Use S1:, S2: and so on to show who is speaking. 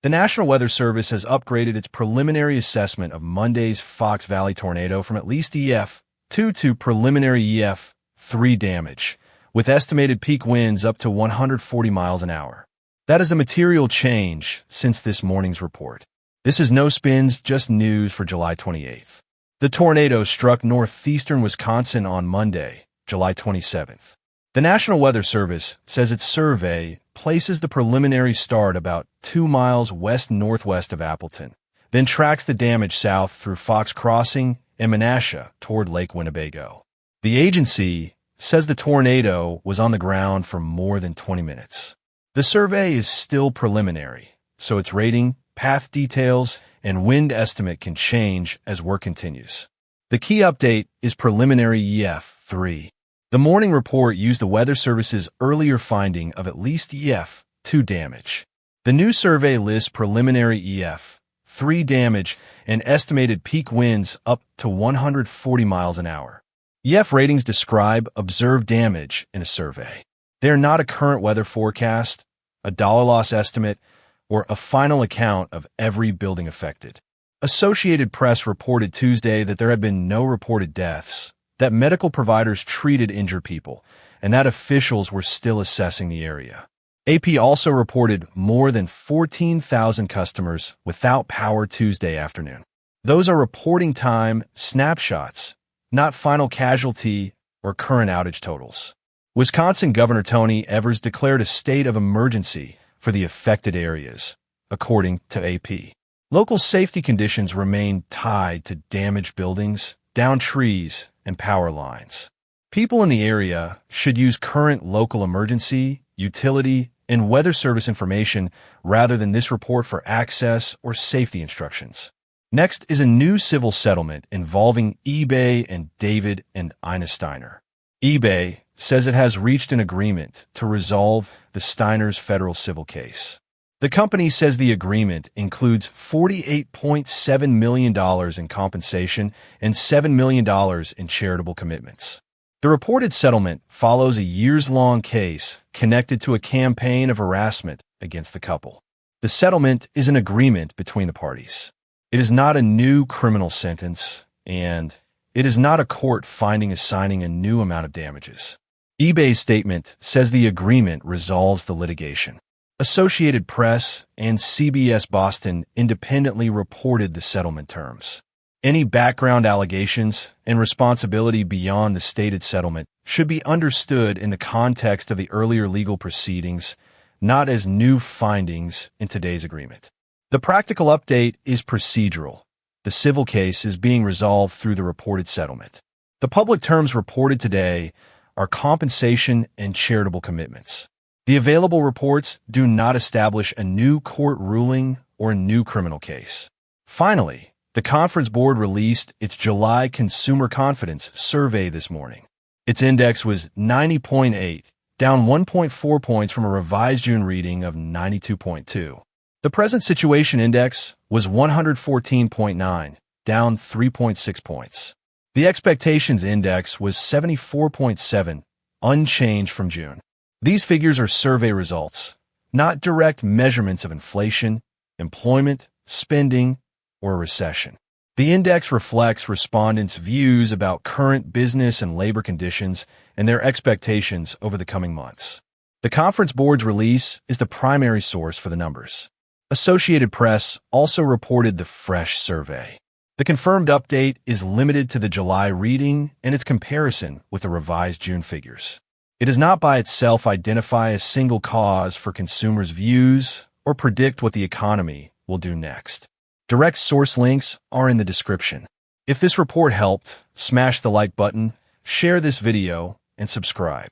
S1: The National Weather Service has upgraded its preliminary assessment of Monday's Fox Valley tornado from at least EF-2 to preliminary EF-3 damage, with estimated peak winds up to 140 miles an hour. That is a material change since this morning's report. This is no spins, just news for July 28th. The tornado struck northeastern Wisconsin on Monday, July 27th. The National Weather Service says its survey places the preliminary start about 2 miles west-northwest of Appleton, then tracks the damage south through Fox Crossing and Menasha toward Lake Winnebago. The agency says the tornado was on the ground for more than 20 minutes. The survey is still preliminary, so its rating, path details, and wind estimate can change as work continues. The key update is preliminary EF-3. The morning report used the Weather Service's earlier finding of at least EF-2 damage. The new survey lists preliminary EF-3 damage and estimated peak winds up to 140 miles an hour. EF ratings describe observed damage in a survey. They are not a current weather forecast, a dollar loss estimate, or a final account of every building affected. Associated Press reported Tuesday that there had been no reported deaths, that medical providers treated injured people, and that officials were still assessing the area. AP also reported more than 14,000 customers without power Tuesday afternoon. Those are reporting time snapshots, not final casualty or current outage totals. Wisconsin Governor Tony Evers declared a state of emergency for the affected areas, according to AP. Local safety conditions remain tied to damaged buildings, downed trees, and power lines. People in the area should use current local emergency, utility, and weather service information rather than this report for access or safety instructions. Next is a new civil settlement involving eBay and David and Ina Steiner. eBay says it has reached an agreement to resolve the Steiners' federal civil case. The company says the agreement includes $48.7 million in compensation and $7 million in charitable commitments. The reported settlement follows a years-long case connected to a campaign of harassment against the couple. The settlement is an agreement between the parties. It is not a new criminal sentence, and it is not a court finding assigning a new amount of damages. eBay's statement says the agreement resolves the litigation. Associated Press and CBS Boston independently reported the settlement terms. Any background allegations and responsibility beyond the stated settlement should be understood in the context of the earlier legal proceedings, not as new findings in today's agreement. The practical update is procedural. The civil case is being resolved through the reported settlement. The public terms reported today are compensation and charitable commitments. The available reports do not establish a new court ruling or a new criminal case. Finally, the Conference Board released its July Consumer Confidence Survey this morning. Its index was 90.8, down 1.4 points from a revised June reading of 92.2. The Present Situation Index was 114.9, down 3.6 points. The Expectations Index was 74.7, unchanged from June. These figures are survey results, not direct measurements of inflation, employment, spending, or a recession. The index reflects respondents' views about current business and labor conditions and their expectations over the coming months. The Conference Board's release is the primary source for the numbers. Associated Press also reported the fresh survey. The confirmed update is limited to the July reading and its comparison with the revised June figures. It does not by itself identify a single cause for consumers' views or predict what the economy will do next. Direct source links are in the description. If this report helped, smash the like button, share this video, and subscribe.